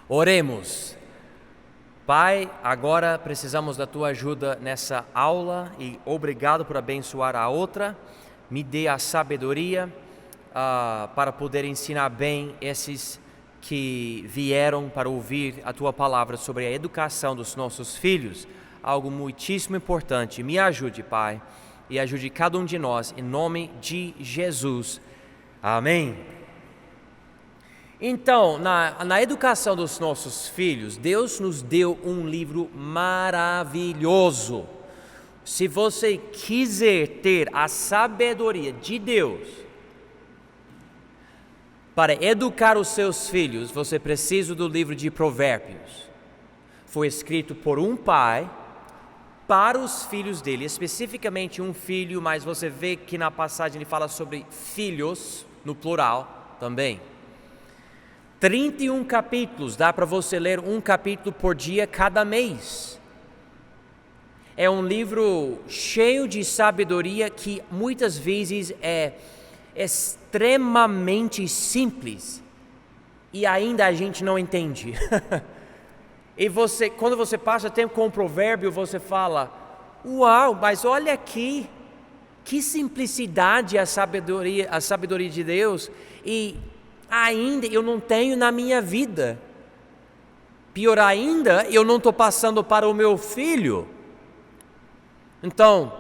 Oremos. Pai, agora precisamos da Tua ajuda nessa aula e obrigado por abençoar a outra. Me dê a sabedoria para poder ensinar bem esses que vieram para ouvir a Tua palavra sobre a educação dos nossos filhos. Algo muitíssimo importante. Me ajude, Pai, e ajude cada um de nós, em nome de Jesus. Amém. Então, na educação dos nossos filhos, Deus nos deu um livro maravilhoso. Se você quiser ter a sabedoria de Deus para educar os seus filhos, você precisa do livro de Provérbios. Foi escrito por um pai para os filhos dele, especificamente um filho, mas você vê que na passagem ele fala sobre filhos, no plural também. 31 capítulos, dá para você ler um capítulo por dia cada mês. É um livro cheio de sabedoria que muitas vezes é extremamente simples e ainda a gente não entende. E quando você passa tempo com o provérbio, você fala: uau, mas olha aqui, que simplicidade a sabedoria de Deus, e ainda eu não tenho na minha vida. Pior ainda, eu não estou passando para o meu filho. Então,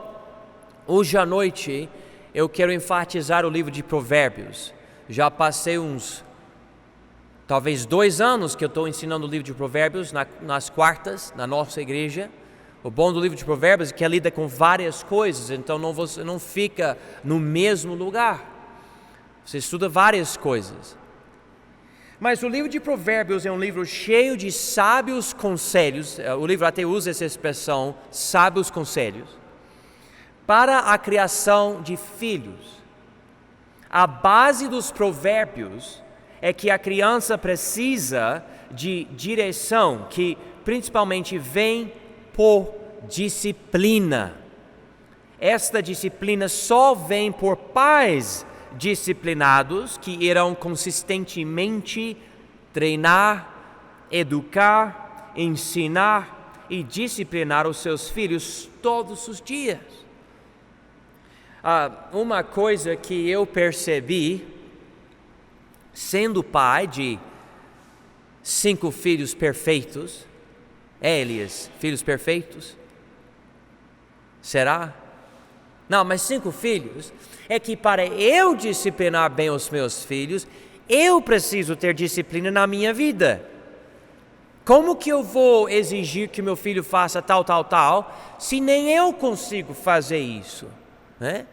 hoje à noite, eu quero enfatizar o livro de Provérbios. Já passei talvez 2 anos que eu estou ensinando o livro de Provérbios nas quartas, na nossa igreja. O bom do livro de Provérbios é que lida com várias coisas, então você não fica no mesmo lugar. Você estuda várias coisas. Mas o livro de Provérbios é um livro cheio de sábios conselhos. O livro até usa essa expressão, sábios conselhos, para a criação de filhos. A base dos provérbios é que a criança precisa de direção, que principalmente vem por disciplina. Esta disciplina só vem por pais disciplinados que irão consistentemente treinar, educar, ensinar e disciplinar os seus filhos todos os dias. Uma coisa que eu percebi, sendo pai de 5 filhos perfeitos, Elias, filhos perfeitos? Será? Não, mas 5 filhos, é que para eu disciplinar bem os meus filhos, eu preciso ter disciplina na minha vida. Como que eu vou exigir que meu filho faça tal, se nem eu consigo fazer isso, né?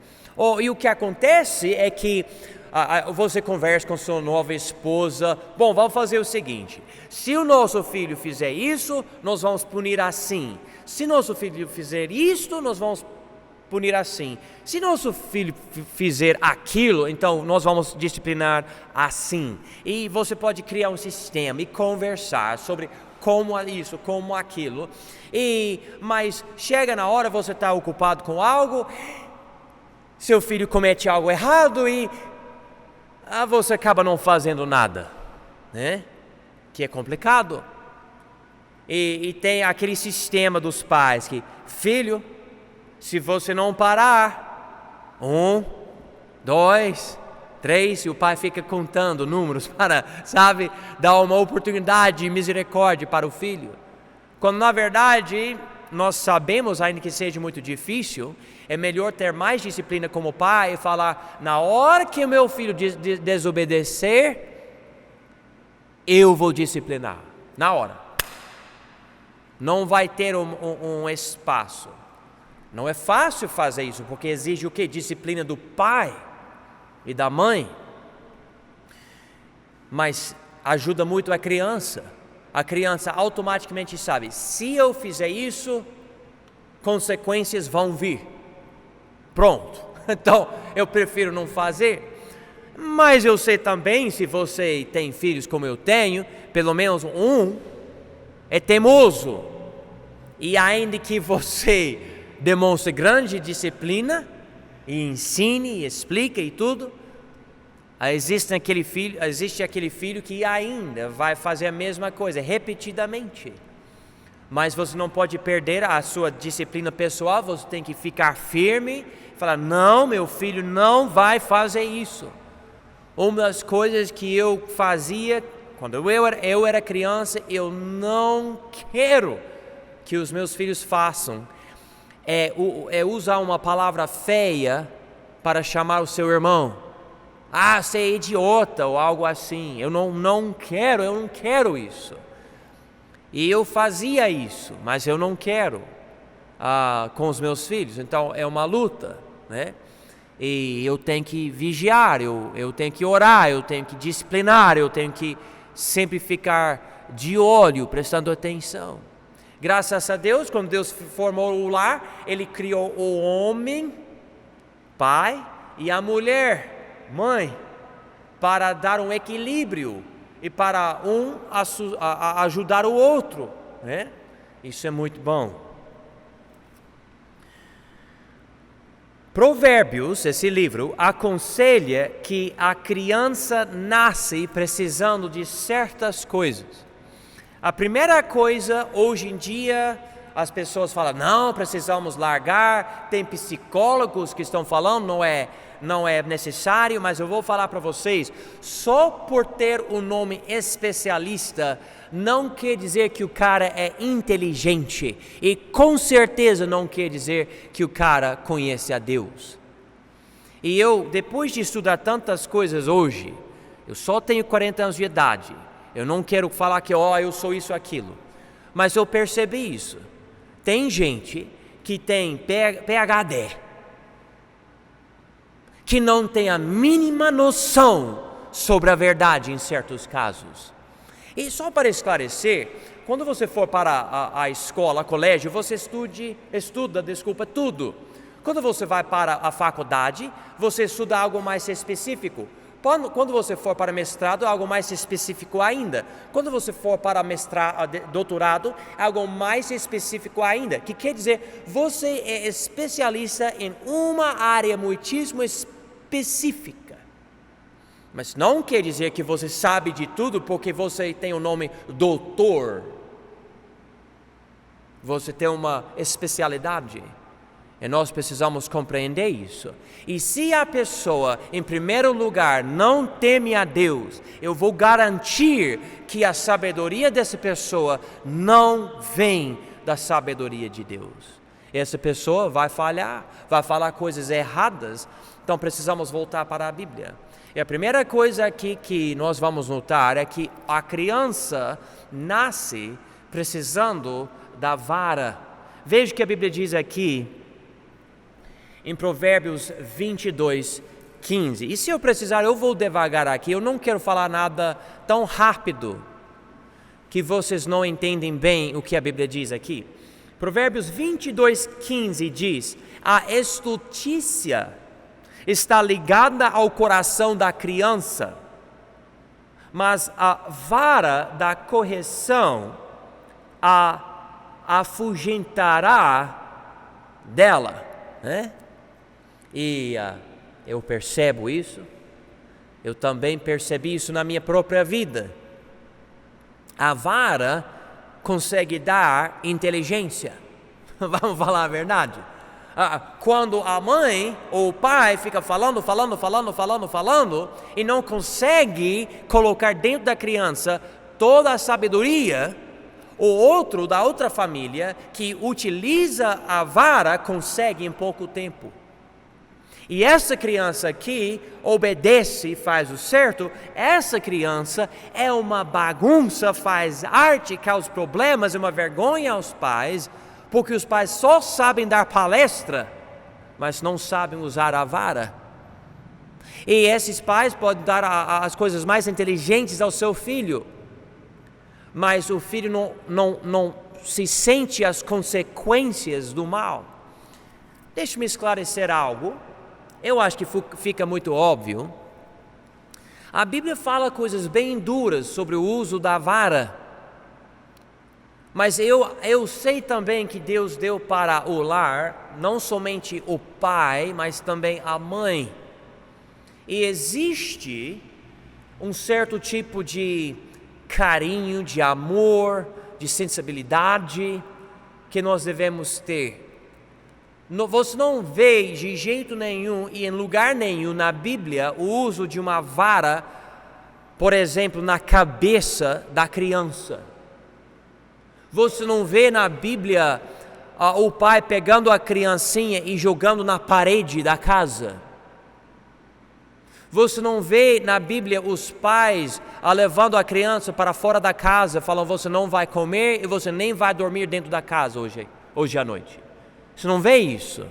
E o que acontece é que você conversa com sua nova esposa: bom, vamos fazer o seguinte, se o nosso filho fizer isso, nós vamos punir assim. Se nosso filho fizer isto, nós vamos punir assim. Se nosso filho fizer aquilo, então nós vamos disciplinar assim. E você pode criar um sistema e conversar sobre como isso, como aquilo. Mas chega na hora, você está ocupado com algo, seu filho comete algo errado e você acaba não fazendo nada, né? Que é complicado. E tem aquele sistema dos pais que: filho, se você não parar, 1, 2, 3, e o pai fica contando números para, dar uma oportunidade de misericórdia para o filho. Quando na verdade nós sabemos, ainda que seja muito difícil, é melhor ter mais disciplina como pai e falar: na hora que o meu filho desobedecer, eu vou disciplinar, na hora. Não vai ter um espaço. Não é fácil fazer isso, porque exige o quê? Disciplina do pai e da mãe. Mas ajuda muito a criança. A criança automaticamente sabe: se eu fizer isso, consequências vão vir. Pronto. Então, eu prefiro não fazer. Mas eu sei também, se você tem filhos como eu tenho, pelo menos um é teimoso. E ainda que você demonstre grande disciplina e ensine e explique e tudo, existe aquele filho que ainda vai fazer a mesma coisa, repetidamente. Mas você não pode perder a sua disciplina pessoal, você tem que ficar firme, falar, não, meu filho não vai fazer isso. Uma das coisas que eu fazia quando eu era criança, eu não quero que os meus filhos façam, é usar uma palavra feia para chamar o seu irmão. Ah, você é idiota ou algo assim. Eu não quero isso. E eu fazia isso, mas eu não quero com os meus filhos. Então é uma luta, né? E eu tenho que vigiar, eu tenho que orar, eu tenho que disciplinar, eu tenho que sempre ficar de olho, prestando atenção. Graças a Deus, quando Deus formou o lar, Ele criou o homem, pai, e a mulher, mãe, para dar um equilíbrio e para ajudar o outro, né? Isso é muito bom. Provérbios, esse livro, aconselha que a criança nasce precisando de certas coisas. A primeira coisa, hoje em dia, as pessoas falam, não, precisamos largar, tem psicólogos que estão falando, não é necessário, mas eu vou falar para vocês, só por ter o nome especialista, não quer dizer que o cara é inteligente, e com certeza não quer dizer que o cara conhece a Deus. E eu, depois de estudar tantas coisas hoje, eu só tenho 40 anos de idade, eu não quero falar que eu sou isso, aquilo, mas eu percebi isso. Tem gente que tem PhD, que não tem a mínima noção sobre a verdade em certos casos. E só para esclarecer, quando você for para a escola, colégio, você estuda tudo. Quando você vai para a faculdade, você estuda algo mais específico. Quando você for para mestrado, algo mais específico ainda. Quando você for para doutorado, algo mais específico ainda. Que quer dizer, você é especialista em uma área muitíssimo específica. Mas não quer dizer que você sabe de tudo porque você tem o nome doutor. Você tem uma especialidade. E nós precisamos compreender isso. E se a pessoa, em primeiro lugar, não teme a Deus, eu vou garantir que a sabedoria dessa pessoa não vem da sabedoria de Deus. Essa pessoa vai falhar, vai falar coisas erradas. Então precisamos voltar para a Bíblia. E a primeira coisa aqui que nós vamos notar é que a criança nasce precisando da vara. Veja o que a Bíblia diz aqui em Provérbios 22, 15. E se eu precisar, eu vou devagar aqui. Eu não quero falar nada tão rápido que vocês não entendem bem o que a Bíblia diz aqui. Provérbios 22, 15 diz: a estultícia está ligada ao coração da criança, mas a vara da correção a afugentará dela, né? E eu percebo isso, eu também percebi isso na minha própria vida. A vara consegue dar inteligência, vamos falar a verdade. Quando a mãe ou o pai fica falando e não consegue colocar dentro da criança toda a sabedoria, o outro da outra família que utiliza a vara consegue em pouco tempo. E essa criança aqui obedece e faz o certo, essa criança é uma bagunça, faz arte, causa problemas, é uma vergonha aos pais, porque os pais só sabem dar palestra, mas não sabem usar a vara. E esses pais podem dar as coisas mais inteligentes ao seu filho, mas o filho não se sente as consequências do mal. Deixe-me esclarecer algo. Eu acho que fica muito óbvio. A Bíblia fala coisas bem duras sobre o uso da vara. Mas eu sei também que Deus deu para o lar não somente o pai, mas também a mãe. E existe um certo tipo de carinho, de amor, de sensibilidade que nós devemos ter. Você não vê de jeito nenhum e em lugar nenhum na Bíblia o uso de uma vara, por exemplo, na cabeça da criança. Você não vê na Bíblia o pai pegando a criancinha e jogando na parede da casa. Você não vê na Bíblia os pais levando a criança para fora da casa, falando: você não vai comer e você nem vai dormir dentro da casa hoje à noite. Você não vê isso.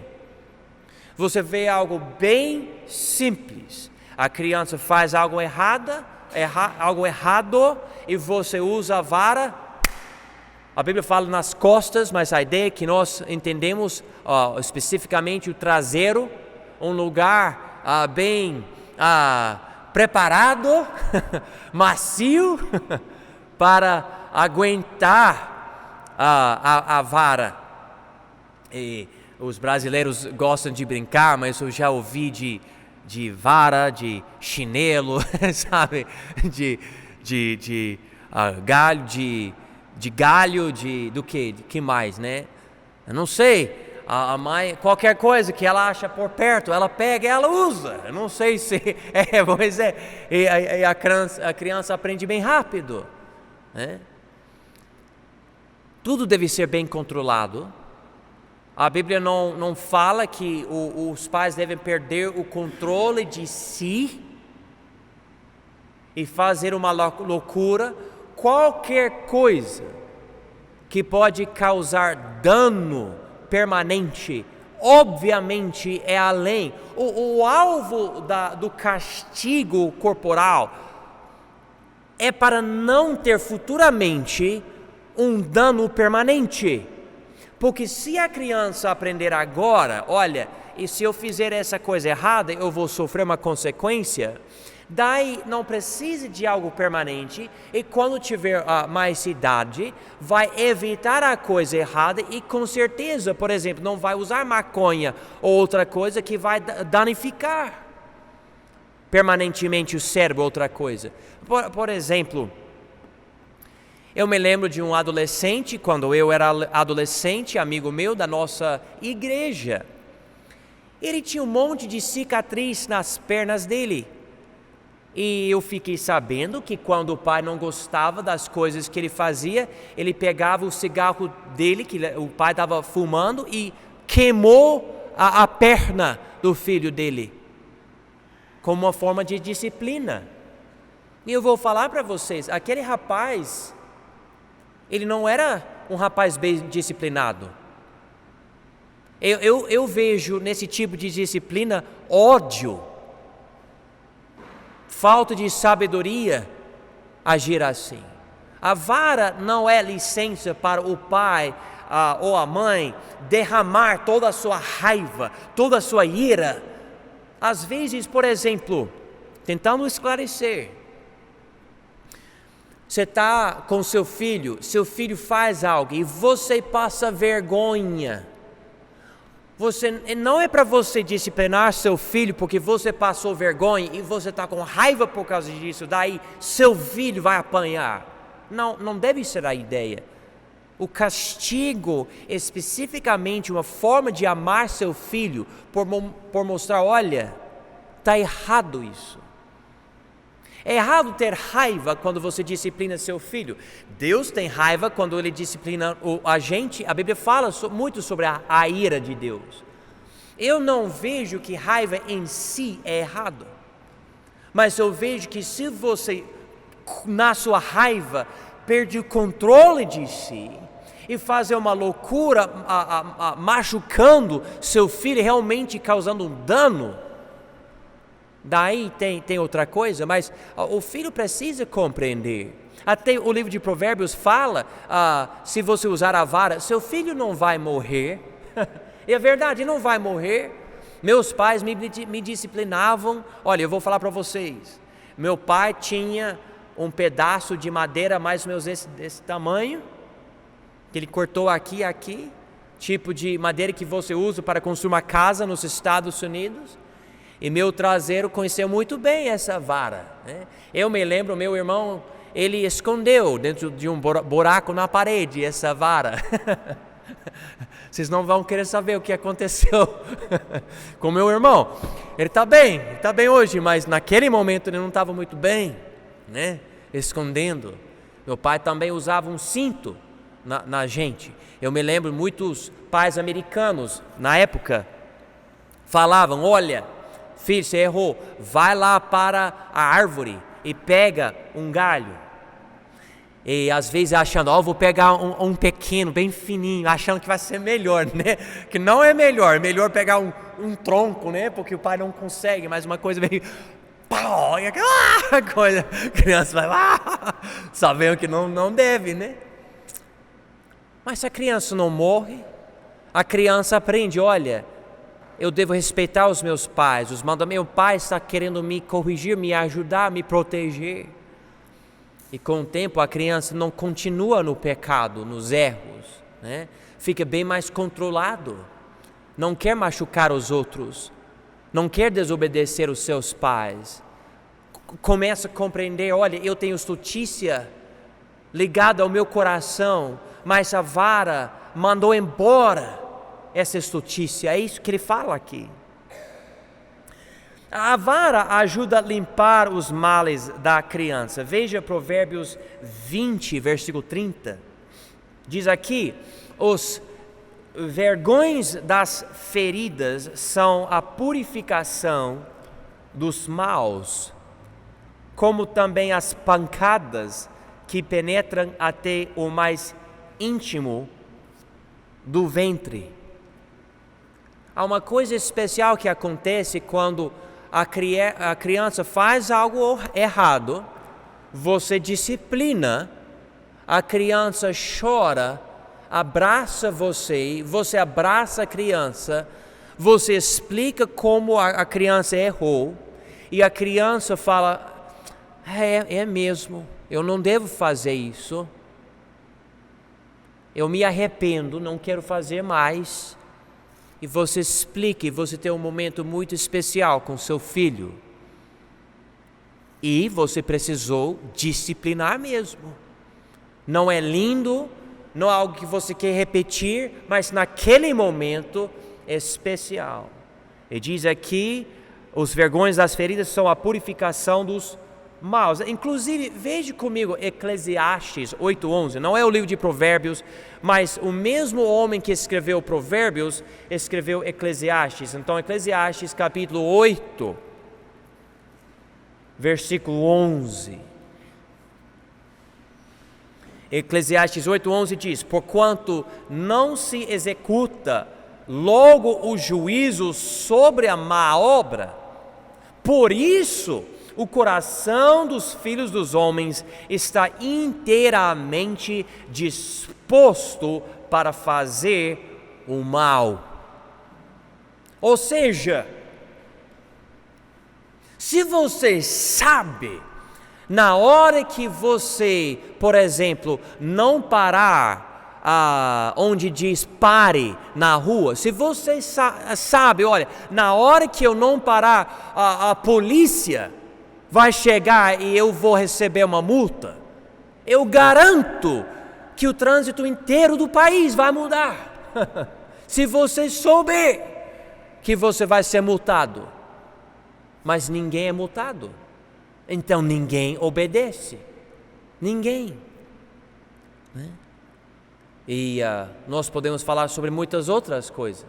Você vê algo bem simples. A criança faz algo errado e você usa a vara. A Bíblia fala nas costas, mas a ideia é que nós entendemos especificamente o traseiro, um lugar bem preparado, macio, para aguentar a vara. E os brasileiros gostam de brincar, mas eu já ouvi de vara, de chinelo, sabe? De galho, de galho, do que mais, né? Eu não sei. A mãe, qualquer coisa que ela acha por perto, ela pega e ela usa. Eu não sei se pois é. E a criança aprende bem rápido, né? Tudo deve ser bem controlado. A Bíblia não fala que os pais devem perder o controle de si e fazer uma loucura. Qualquer coisa que pode causar dano permanente, obviamente é além. O alvo do castigo corporal é para não ter futuramente um dano permanente. Porque se a criança aprender agora, olha, e se eu fizer essa coisa errada, eu vou sofrer uma consequência, daí não precisa de algo permanente, e quando tiver mais idade, vai evitar a coisa errada e com certeza, por exemplo, não vai usar maconha ou outra coisa que vai danificar permanentemente o cérebro, outra coisa. Por exemplo, eu me lembro de um adolescente, quando eu era adolescente, amigo meu da nossa igreja. Ele tinha um monte de cicatriz nas pernas dele. E eu fiquei sabendo que quando o pai não gostava das coisas que ele fazia, ele pegava o cigarro dele, que o pai estava fumando, e queimou a perna do filho dele, como uma forma de disciplina. E eu vou falar para vocês, aquele rapaz, ele não era um rapaz bem disciplinado. Eu vejo nesse tipo de disciplina ódio, falta de sabedoria agir assim. A vara não é licença para o pai ou a mãe derramar toda a sua raiva, toda a sua ira. Às vezes, por exemplo, tentando esclarecer, você está com seu filho faz algo e você passa vergonha. Não é para você disciplinar seu filho porque você passou vergonha e você está com raiva por causa disso, daí seu filho vai apanhar. Não deve ser a ideia. O castigo é especificamente uma forma de amar seu filho por mostrar, olha, está errado isso. É errado ter raiva quando você disciplina seu filho. Deus tem raiva quando Ele disciplina a gente. A Bíblia fala muito sobre a ira de Deus. Eu não vejo que raiva em si é errado. Mas eu vejo que se você, na sua raiva, perde o controle de si e fazer uma loucura, machucando seu filho, realmente causando um dano, daí tem outra coisa, mas o filho precisa compreender. Até o livro de Provérbios fala, se você usar a vara, seu filho não vai morrer. E é verdade, não vai morrer. Meus pais me disciplinavam. Olha, eu vou falar para vocês. Meu pai tinha um pedaço de madeira mais ou menos desse tamanho, que ele cortou aqui, tipo de madeira que você usa para construir uma casa nos Estados Unidos. E meu traseiro conheceu muito bem essa vara, né? Eu me lembro, meu irmão, ele escondeu dentro de um buraco na parede essa vara. Vocês não vão querer saber o que aconteceu com meu irmão. Ele está bem hoje, mas naquele momento ele não estava muito bem, né? Escondendo. Meu pai também usava um cinto na gente. Eu me lembro, muitos pais americanos, na época, falavam: olha, filho, você errou, vai lá para a árvore e pega um galho. E às vezes achando, vou pegar um pequeno, bem fininho, achando que vai ser melhor, né? Que não é melhor pegar um tronco, né? Porque o pai não consegue, mas uma coisa bem... Pau, e aquela coisa, a criança vai, sabendo que não deve, né? Mas se a criança não morre, a criança aprende, olha, eu devo respeitar os meus pais, os mandamentos. Meu pai está querendo me corrigir, me ajudar, me proteger. E com o tempo a criança não continua no pecado, nos erros, né? Fica bem mais controlado, não quer machucar os outros, não quer desobedecer os seus pais. Começa a compreender, olha, eu tenho justiça ligada ao meu coração, mas a vara mandou embora essa justiça. É isso que ele fala aqui. A vara ajuda a limpar os males da criança. Veja Provérbios 20, versículo 30. Diz aqui: os vergões das feridas são a purificação dos maus, como também as pancadas que penetram até o mais íntimo do ventre. Há uma coisa especial que acontece quando a criança faz algo errado, você disciplina, a criança chora, abraça você abraça a criança, você explica como a criança errou, e a criança fala, é mesmo, eu não devo fazer isso, eu me arrependo, não quero fazer mais. E você explica, e você tem um momento muito especial com seu filho. E você precisou disciplinar mesmo. Não é lindo, não é algo que você quer repetir, mas naquele momento é especial. E diz aqui, os vergões das feridas são a purificação dos maus. Inclusive, veja comigo Eclesiastes 8:11, não é o livro de Provérbios, mas o mesmo homem que escreveu Provérbios escreveu Eclesiastes. Então, Eclesiastes capítulo 8, versículo 11. Eclesiastes 8:11 diz: porquanto não se executa logo o juízo sobre a má obra, por isso o coração dos filhos dos homens está inteiramente disposto para fazer o mal. Ou seja, se você sabe, na hora que você, por exemplo, não parar onde diz pare na rua, se você sabe, olha, na hora que eu não parar, a polícia vai chegar e eu vou receber uma multa, eu garanto que o trânsito inteiro do país vai mudar. Se você souber que você vai ser multado, mas ninguém é multado, então ninguém obedece, ninguém, né? E nós podemos falar sobre muitas outras coisas,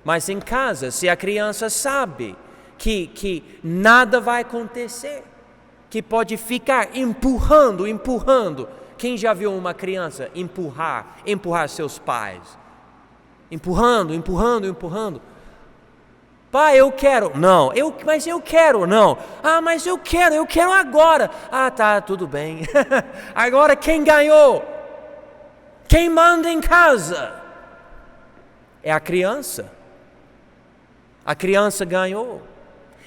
mas em casa, se a criança sabe que nada vai acontecer, que pode ficar empurrando. Quem já viu uma criança empurrar seus pais? Empurrando. Pai, eu quero. Não, mas eu quero, não. Mas eu quero agora. Tá, tudo bem. Agora quem ganhou? Quem manda em casa? É a criança. A criança ganhou.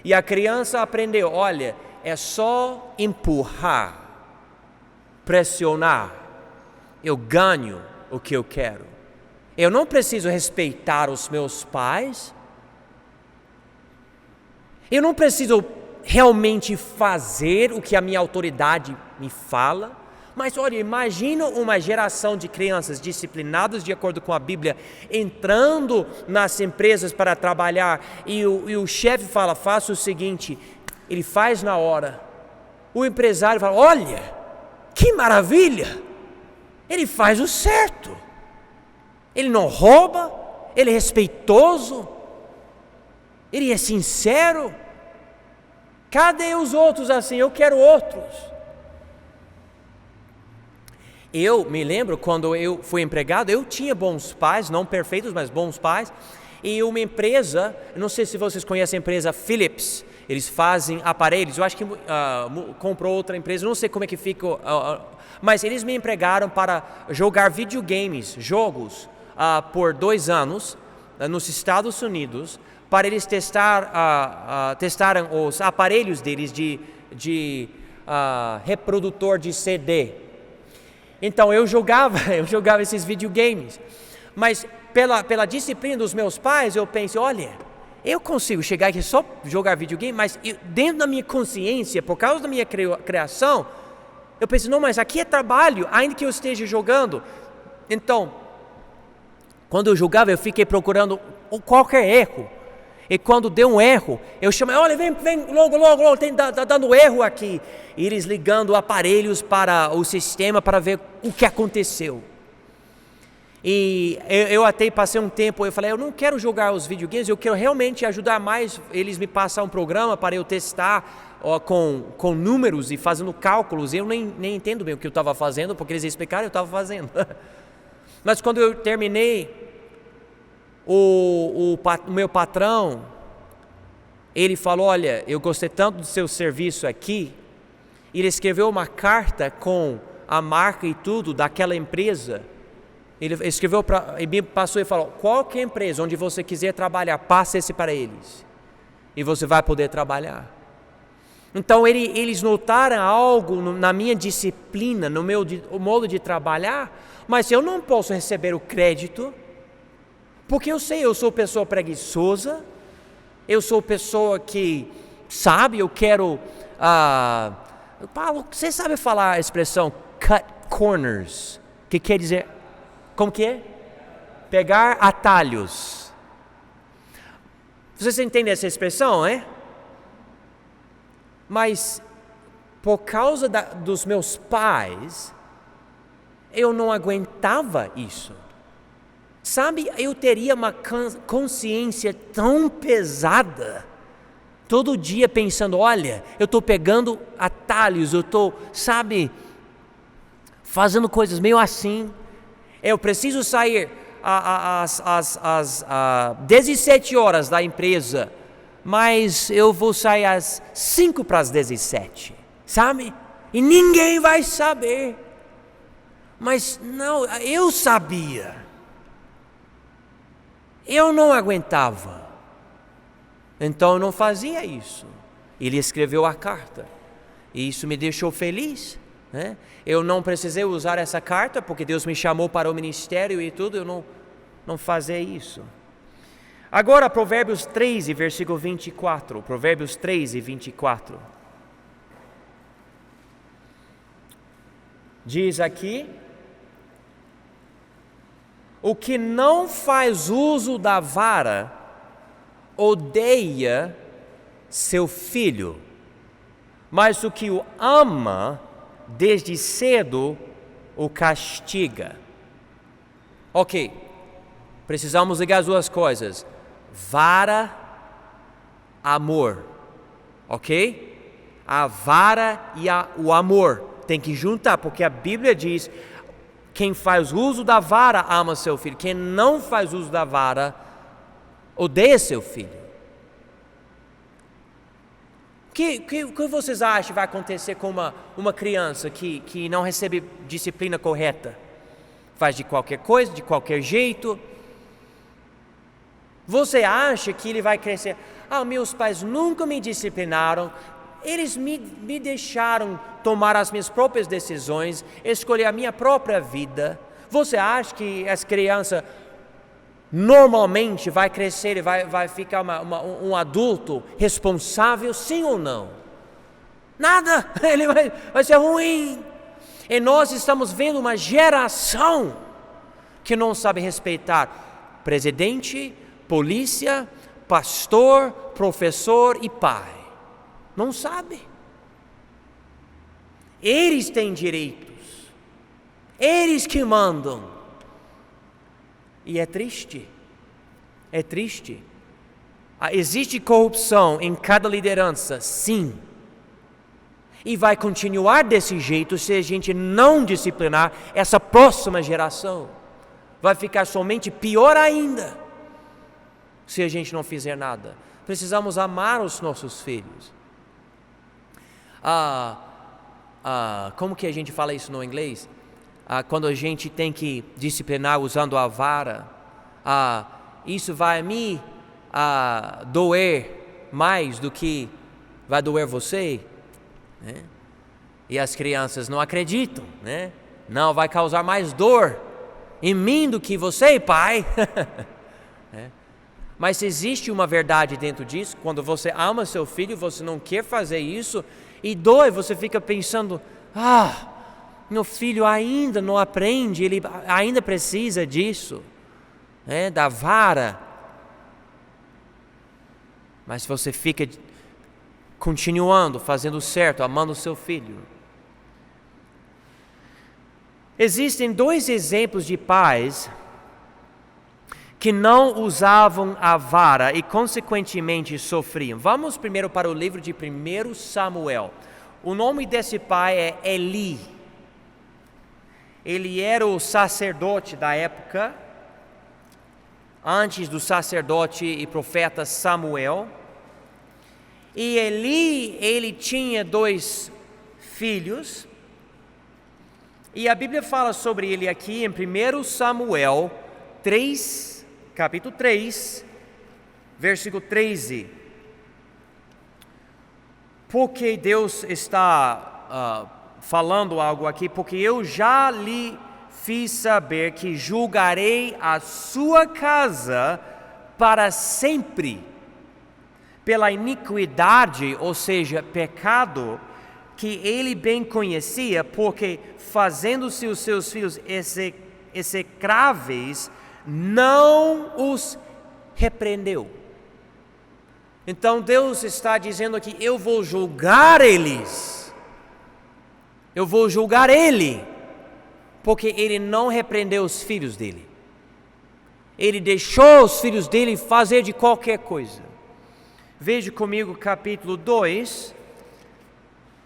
E a criança aprendeu, olha, é só empurrar, pressionar, eu ganho o que eu quero. Eu não preciso respeitar os meus pais, Eu não preciso realmente fazer o que a minha autoridade me fala, mas olha, imagina uma geração de crianças disciplinadas de acordo com a Bíblia, entrando nas empresas para trabalhar, e o chefe fala, faça o seguinte, ele faz na hora. O empresário fala, olha, que maravilha, ele faz o certo, ele não rouba, ele é respeitoso, ele é sincero. Cadê os outros assim? Eu quero outros. Eu me lembro quando eu fui empregado, eu tinha bons pais, não perfeitos, mas bons pais. E uma empresa, não sei se vocês conhecem a empresa Philips, eles fazem aparelhos, eu acho que comprou outra empresa, não sei como é que fica, mas eles me empregaram para jogar videogames, jogos, por 2 anos, nos Estados Unidos, para eles testarem os aparelhos deles de reprodutor de CD. Então eu jogava esses videogames, mas pela disciplina dos meus pais, eu pensei, olha, eu consigo chegar aqui só jogar videogame, mas dentro da minha consciência, por causa da minha criação, eu pensei, não, mas aqui é trabalho, ainda que eu esteja jogando. Então, quando eu jogava, eu fiquei procurando qualquer erro. E quando deu um erro, eu chamei, olha, vem logo, tá dando erro aqui. E eles ligando aparelhos para o sistema para ver o que aconteceu. E eu até passei um tempo, eu falei, eu não quero jogar os videogames, eu quero realmente ajudar mais, eles me passar um programa para eu testar com números e fazendo cálculos. Eu nem entendo bem o que eu estava fazendo, porque eles explicaram, eu estava fazendo. Mas quando eu terminei, o meu patrão, ele falou, olha, eu gostei tanto do seu serviço aqui, ele escreveu uma carta com a marca e tudo daquela empresa, ele escreveu e me passou e falou, qualquer empresa onde você quiser trabalhar, passe esse para eles, e você vai poder trabalhar. Então eles notaram algo na minha disciplina, no meu modo de trabalhar, mas eu não posso receber o crédito, porque eu sei, eu sou pessoa preguiçosa, eu sou pessoa que, sabe, eu quero, Paulo, você sabe falar a expressão cut corners, que quer dizer, como que é? Pegar atalhos. Vocês entendem essa expressão, é? Mas, por causa dos meus pais, eu não aguentava isso. Sabe, eu teria uma consciência tão pesada, todo dia pensando, olha, eu estou pegando atalhos, eu estou, sabe, fazendo coisas meio assim, eu preciso sair às 17 horas da empresa, mas eu vou sair às 5 para as 17, sabe, e ninguém vai saber, mas não, eu sabia. Eu não aguentava, então eu não fazia isso. Ele escreveu a carta, e isso me deixou feliz, né? Eu não precisei usar essa carta, porque Deus me chamou para o ministério e tudo, eu não fazia isso. Agora Provérbios 3, versículo 24, Provérbios 3 e 24. Diz aqui, o que não faz uso da vara, odeia seu filho, mas o que o ama, desde cedo o castiga. Ok, precisamos ligar as duas coisas, vara, amor, ok? A vara e o amor, tem que juntar, porque a Bíblia diz, quem faz uso da vara ama seu filho. Quem não faz uso da vara odeia seu filho. O que vocês acham que vai acontecer com uma criança que não recebe disciplina correta? Faz de qualquer coisa, de qualquer jeito. Você acha que ele vai crescer? Meus pais nunca me disciplinaram. Eles me deixaram tomar as minhas próprias decisões, escolher a minha própria vida. Você acha que essa criança normalmente vai crescer e vai ficar um adulto responsável, sim ou não? Nada, ele vai ser ruim. E nós estamos vendo uma geração que não sabe respeitar presidente, polícia, pastor, professor e pai. Não sabe. Eles têm direitos. Eles que mandam. E é triste. É triste. Existe corrupção em cada liderança, sim. E vai continuar desse jeito se a gente não disciplinar essa próxima geração. Vai ficar somente pior ainda se a gente não fizer nada. Precisamos amar os nossos filhos. Como que a gente fala isso no inglês? Quando a gente tem que disciplinar usando a vara, isso vai me doer mais do que vai doer você, né? E as crianças não acreditam, né? Não, vai causar mais dor em mim do que você, pai. Mas existe uma verdade dentro disso. Quando você ama seu filho, você não quer fazer isso, e dói, você fica pensando, meu filho ainda não aprende, ele ainda precisa disso, né, da vara. Mas se você fica continuando, fazendo certo, amando o seu filho. Existem 2 exemplos de pais que não usavam a vara e consequentemente sofriam. Vamos primeiro para o livro de 1 Samuel. O nome desse pai é Eli. Ele era o sacerdote da época, antes do sacerdote e profeta Samuel. E Eli, ele tinha 2 filhos. E a Bíblia fala sobre ele aqui em 1 Samuel 3, capítulo 3, versículo 13. Porque Deus está falando algo aqui, porque eu já lhe fiz saber que julgarei a sua casa para sempre, pela iniquidade, ou seja, pecado, que ele bem conhecia, porque fazendo-se os seus filhos execráveis, não os repreendeu. Então Deus está dizendo aqui, eu vou julgar eles. Eu vou julgar ele, porque ele não repreendeu os filhos dele. Ele deixou os filhos dele fazer de qualquer coisa. Veja comigo capítulo 2,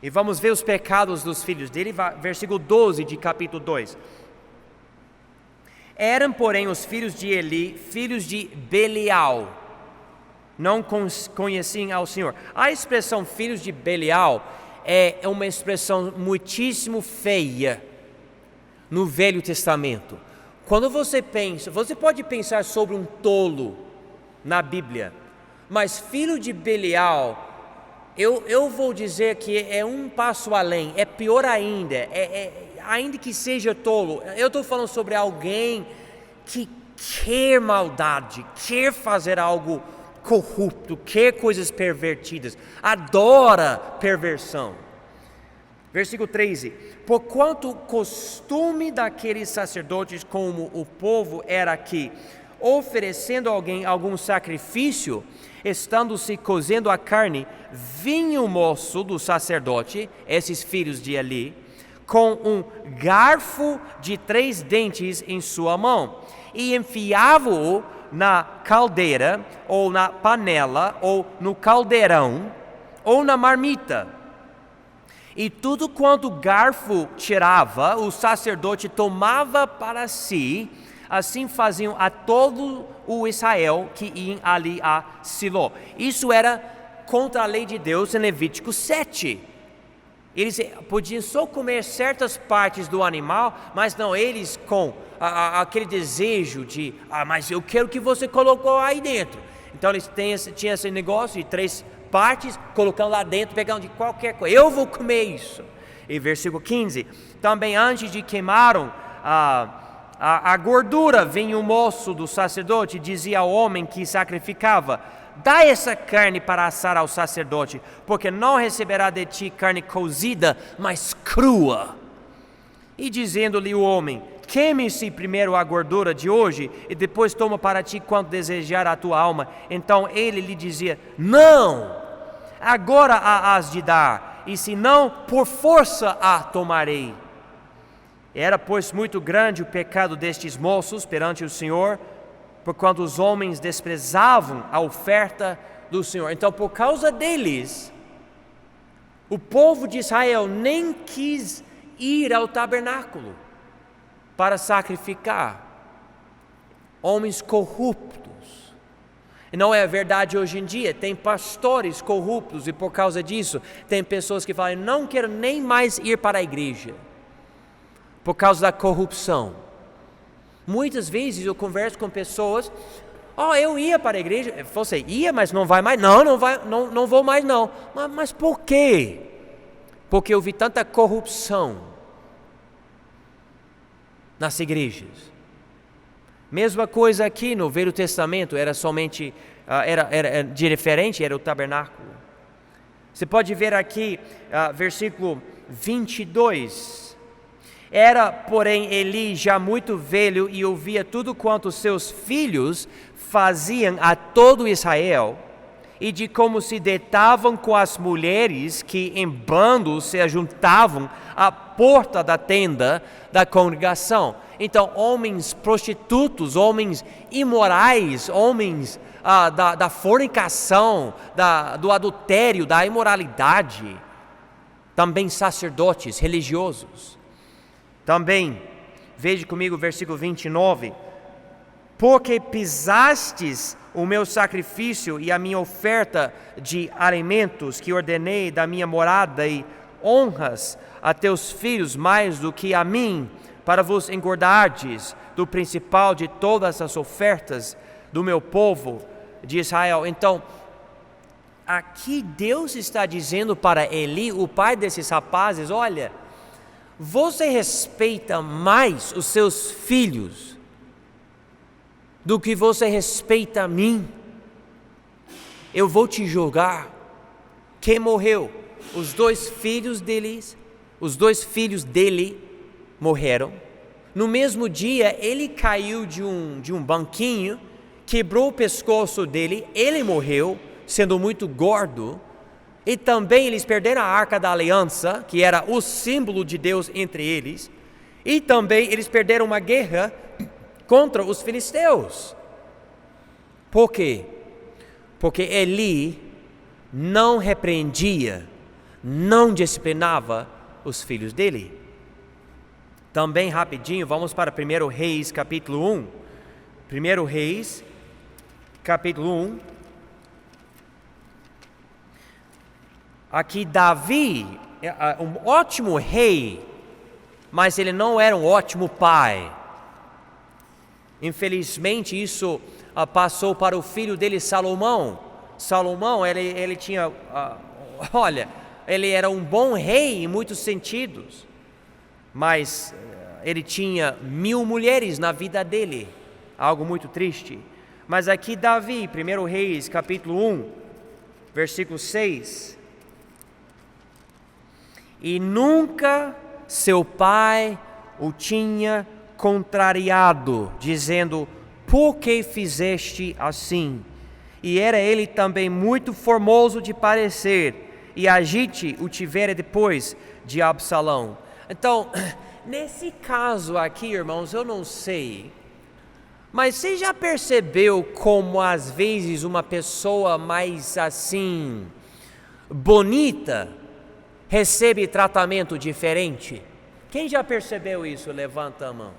e vamos ver os pecados dos filhos dele, versículo 12 de capítulo 2. Eram, porém, os filhos de Eli, filhos de Belial, não conheciam ao Senhor. A expressão filhos de Belial é uma expressão muitíssimo feia no Velho Testamento. Quando você pensa, você pode pensar sobre um tolo na Bíblia, mas filho de Belial, eu vou dizer que é um passo além, é pior ainda, ainda que seja tolo, eu estou falando sobre alguém que quer maldade, quer fazer algo corrupto, quer coisas pervertidas, adora perversão. Versículo 13: porquanto o costume daqueles sacerdotes como o povo era que, oferecendo a alguém algum sacrifício, estando se cozendo a carne, vinha o moço do sacerdote, esses filhos de Eli, com um garfo de 3 dentes em sua mão, e enfiava-o na caldeira, ou na panela, ou no caldeirão, ou na marmita. E tudo quanto o garfo tirava, o sacerdote tomava para si. Assim faziam a todo o Israel que iam ali a Siló. Isso era contra a lei de Deus em Levítico 7. Eles podiam só comer certas partes do animal, mas não, eles com aquele desejo de, mas eu quero que você colocou aí dentro. Então eles tinham esse negócio de 3 partes, colocando lá dentro, pegando de qualquer coisa. Eu vou comer isso. E versículo 15, também antes de queimaram a gordura, vinha o moço do sacerdote e dizia ao homem que sacrificava: dá essa carne para assar ao sacerdote, porque não receberá de ti carne cozida, mas crua. E dizendo-lhe o homem: queime-se primeiro a gordura de hoje, e depois toma para ti quanto desejar a tua alma. Então ele lhe dizia: não, agora a has de dar, e se não, por força a tomarei. Era, pois, muito grande o pecado destes moços perante o Senhor, porquanto os homens desprezavam a oferta do Senhor. Então, por causa deles, o povo de Israel nem quis ir ao tabernáculo para sacrificar. Homens corruptos. E não é verdade hoje em dia, tem pastores corruptos e por causa disso, tem pessoas que falam: não quero nem mais ir para a igreja, por causa da corrupção. Muitas vezes eu converso com pessoas: eu ia para a igreja. Você ia, mas não vai mais? Não vou mais não. Mas por quê? Porque eu vi tanta corrupção nas igrejas. Mesma coisa aqui no Velho Testamento, era somente, era diferente, era o tabernáculo. Você pode ver aqui, versículo 22. Era, porém, Eli já muito velho e ouvia tudo quanto seus filhos faziam a todo Israel, e de como se deitavam com as mulheres que em bandos se ajuntavam à porta da tenda da congregação. Então, homens prostitutos, homens imorais, homens da fornicação, do adultério, da imoralidade, também sacerdotes religiosos. Também, veja comigo o versículo 29. Porque pisastes o meu sacrifício e a minha oferta de alimentos que ordenei da minha morada, e honras a teus filhos mais do que a mim, para vos engordardes do principal de todas as ofertas do meu povo de Israel. Então, aqui Deus está dizendo para Eli, o pai desses rapazes: olha, você respeita mais os seus filhos do que você respeita a mim. Eu vou te julgar. Quem morreu? Os dois filhos dele morreram. No mesmo dia, ele caiu de um banquinho, quebrou o pescoço dele, ele morreu, sendo muito gordo. E também eles perderam a Arca da Aliança, que era o símbolo de Deus entre eles. E também eles perderam uma guerra contra os filisteus. Por quê? Porque Eli não repreendia, não disciplinava os filhos dele. Também rapidinho, vamos para 1 Reis capítulo 1. 1 Reis capítulo 1. Aqui Davi, um ótimo rei, mas ele não era um ótimo pai. Infelizmente isso passou para o filho dele, Salomão. Salomão, ele tinha, ele era um bom rei em muitos sentidos, mas ele tinha 1000 mulheres na vida dele, algo muito triste. Mas aqui Davi, 1 Reis capítulo 1, versículo 6. E nunca seu pai o tinha contrariado, dizendo: por que fizeste assim? E era ele também muito formoso de parecer, e Agite o tivera depois de Absalão. Então, nesse caso aqui, irmãos, eu não sei, mas você já percebeu como às vezes uma pessoa mais assim, bonita, recebe tratamento diferente? Quem já percebeu isso? Levanta a mão.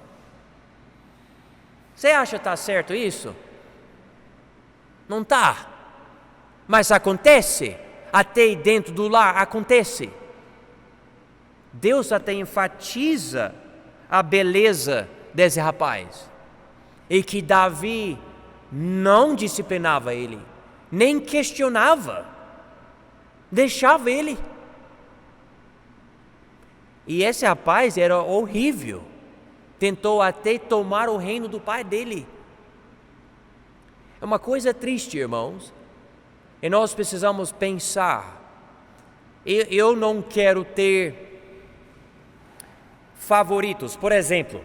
Você acha que está certo isso? Não está. Mas acontece. Até dentro do lar acontece. Deus até enfatiza a beleza desse rapaz. E que Davi não disciplinava ele, nem questionava, deixava ele. E esse rapaz era horrível. tentou até tomar o reino do pai dele. É uma coisa triste, irmãos, e nós precisamos pensar. Eu não quero ter favoritos. Por exemplo,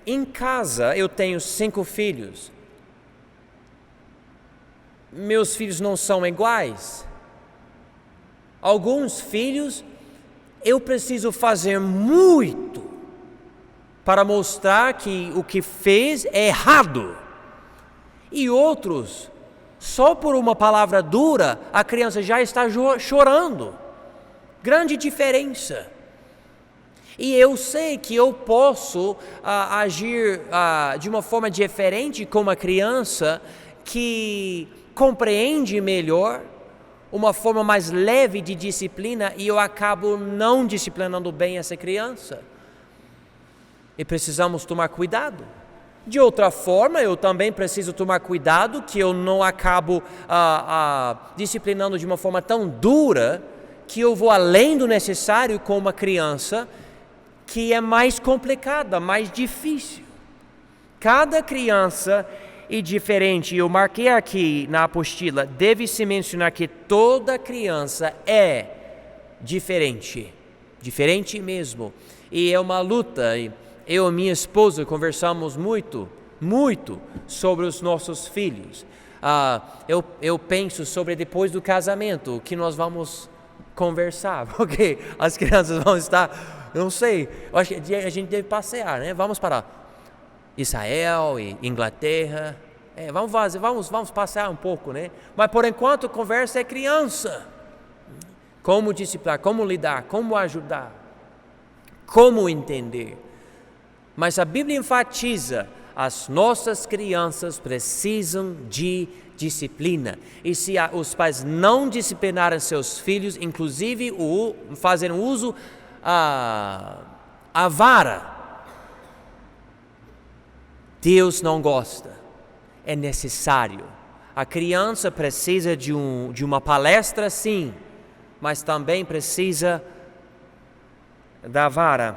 em casa eu tenho 5 filhos. Meus filhos não são iguais. Alguns filhos eu preciso fazer muito para mostrar que o que fez é errado. E outros, só por uma palavra dura, a criança já está chorando. Grande diferença. E eu sei que eu posso agir de uma forma diferente com uma criança que compreende melhor, uma forma mais leve de disciplina, e eu acabo não disciplinando bem essa criança. E precisamos tomar cuidado. De outra forma, eu também preciso tomar cuidado que eu não acabo disciplinando de uma forma tão dura que eu vou além do necessário com uma criança que é mais complicada, mais difícil. Cada criança é diferente. Eu marquei aqui na apostila, deve-se mencionar que toda criança é diferente mesmo. E é uma luta. Eu e minha esposa conversamos muito sobre os nossos filhos. Eu penso sobre depois do casamento, o que nós vamos conversar, porque as crianças vão estar, não sei, eu acho que a gente deve passear, né? Vamos para Israel e Inglaterra, vamos passear um pouco, né? Mas por enquanto a conversa é criança. Como disciplinar, como lidar, como ajudar, como entender. Mas a Bíblia enfatiza, as nossas crianças precisam de disciplina. E se os pais não disciplinarem seus filhos, inclusive fazerem uso a vara, Deus não gosta. É necessário. A criança precisa de uma palestra, sim, mas também precisa da vara.